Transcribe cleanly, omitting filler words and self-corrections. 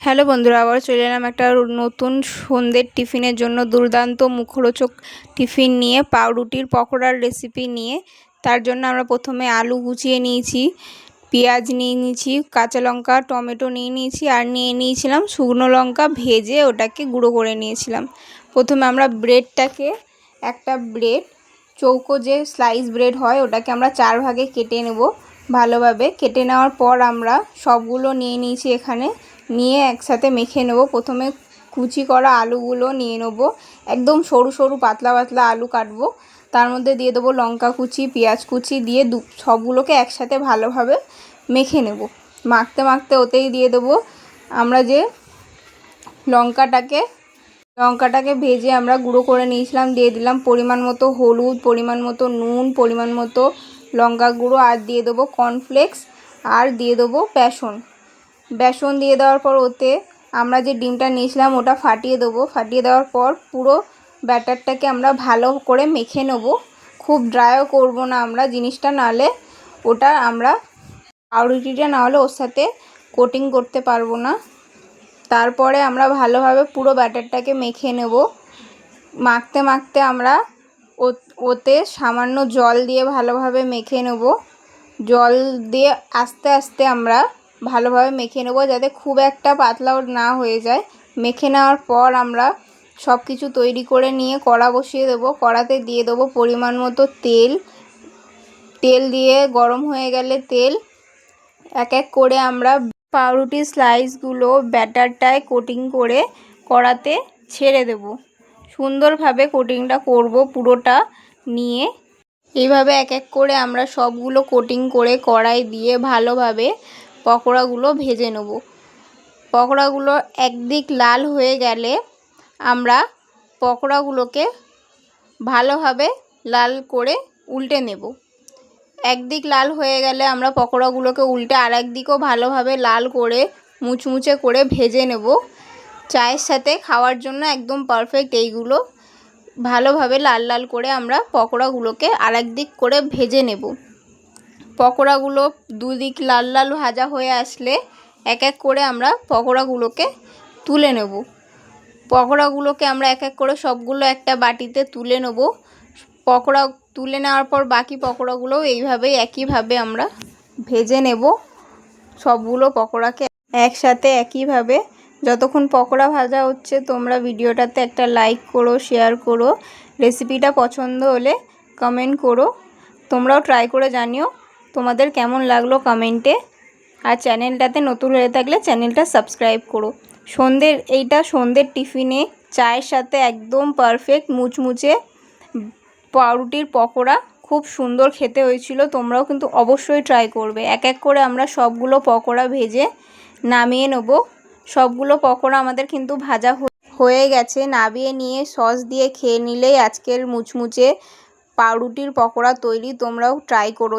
Hello বন্ধুরা, আবার চলে এলাম একটা নতুন সন্ধ্যের টিফিনের জন্য দুর্দান্ত মুখরোচক টিফিন নিয়ে, পাউরুটির পকোড়ার রেসিপি নিয়ে। তার জন্য আমরা প্রথমে আলু কুচিয়ে নিয়েছি, পেঁয়াজ নিয়ে নিয়েছি, কাঁচা লঙ্কা টমেটো নিয়ে নিয়েছি, আর নিয়ে নিয়েছিলাম শুকনো লঙ্কা ভেজে ওটাকে গুঁড়ো করে নিয়েছিলাম। প্রথমে আমরা ব্রেডটাকে, একটা ব্রেড চৌকো যে স্লাইস ব্রেড হয় ওটাকে আমরা 4 ভাগে কেটে নেব। ভালোভাবে কেটে নেওয়ার পর আমরা সবগুলো নিয়ে নিয়েছি, এখানে নিয়ে একসাথে মেখে নেব। প্রথমে কুচি করা আলুগুলো নিয়ে নেব, একদম সরু সরু পাতলা পাতলা আলু কাটবো। তার মধ্যে দিয়ে দেবো লঙ্কা কুচি, পেঁয়াজ কুচি দিয়ে সবগুলোকে একসাথে ভালোভাবে মেখে নেব। মাখতে মাখতে ওতেই দিয়ে দেবো আমরা যে লঙ্কাটাকে ভেজে আমরা গুঁড়ো করে নিয়েছিলাম, দিয়ে দিলাম পরিমাণ মতো হলুদ, পরিমাণ মতো নুন, পরিমাণ মতো লঙ্কা গুঁড়ো, আর দিয়ে দেবো কর্নফ্লেক্স, আর দিয়ে দেবো বেসন দিয়ে দেওয়ার পর ওতে আমরা যে ডিমটা নিয়েছিলাম ওটা ফাটিয়ে দেবো। ফাটিয়ে দেওয়ার পর পুরো ব্যাটারটাকে আমরা ভালো করে মেখে নেব। খুব ড্রাইও করব না আমরা জিনিসটা, নাহলে ওটা আমরা পাউরুটিটা নাহলে ওর সাথে কোটিং করতে পারবো না। তারপরে আমরা ভালোভাবে পুরো ব্যাটারটাকে মেখে নেব। মাখতে মাখতে আমরা ওতে সামান্য জল দিয়ে ভালোভাবে মেখে নেব। জল দিয়ে আস্তে আস্তে আমরা ভালোভাবে মেখে নেব, যাতে খুব একটা পাতলাও না হয়ে যায়। মেখে নেওয়ার পর আমরা সব কিছু তৈরি করে নিয়ে কড়া বসিয়ে দেবো। কড়াতে দিয়ে দেবো পরিমাণ মতো তেল দিয়ে গরম হয়ে গেলে এক এক করে আমরা পাউরুটির স্লাইসগুলো ব্যাটারটায় কোটিং করে কড়াতে ছেড়ে দেব। সুন্দরভাবে কোটিংটা করব পুরোটা নিয়ে। এইভাবে এক এক করে আমরা সবগুলো কোটিং করে কড়াই দিয়ে ভালোভাবে পকোড়াগুলো ভেজে নেব। পকোড়াগুলো একদিক লাল হয়ে গেলে আমরা পকোড়াগুলোকে ভালোভাবে লাল করে উল্টে নেব। একদিক লাল হয়ে গেলে আমরা পকোড়াগুলোকে উল্টে আর একদিকও ভালোভাবে লাল করে মুচমুচে করে ভেজে নেব। চায়ের সাথে খাওয়ার জন্য একদম পারফেক্ট এইগুলো। ভালোভাবে লাল লাল করে আমরা পকোড়াগুলোকে আর একদিক করে ভেজে নেব। পকোড়াগুলো দুদিক লাল লাল ভাজা হয়ে আসলে এক এক করে আমরা পকোড়াগুলোকে তুলে নেব। পকোড়াগুলোকে আমরা এক এক করে সবগুলো একটা বাটিতে তুলে নেব। পকোড়া তুলে নেওয়ার পর বাকি পকোড়াগুলোও এইভাবেই একইভাবে আমরা ভেজে নেব। সবগুলো পকোড়াকে একসাথে একইভাবে যতক্ষণ পকোড়া ভাজা হচ্ছে তোমরা ভিডিওটাতে একটা লাইক করো, শেয়ার করো। রেসিপিটা পছন্দ হলে কমেন্ট করো। তোমরাও ট্রাই করে জানিও তোমাদের কেমন লাগলো কমেন্টে। আর চ্যানেলটাতে নতুন হয়ে থাকলে চ্যানেলটা সাবস্ক্রাইব করো। সন্ধ্যের টিফিনে চায়ের সাথে একদম পারফেক্ট মুচমুচে পাউরুটির পকোড়া খুব সুন্দর খেতে হয়েছিল। তোমরাও কিন্তু অবশ্যই ট্রাই করবে। এক এক করে আমরা সবগুলো পকোড়া ভেজে নামিয়ে নেব। সবগুলো পকোড়া আমাদের কিন্তু ভাজা হয়ে গেছে। নামিয়ে নিয়ে সস দিয়ে খেয়ে নিলেই আজকের মুচমুচে পাউরুটির পকোড়া তৈরি। তোমরাও ট্রাই করো।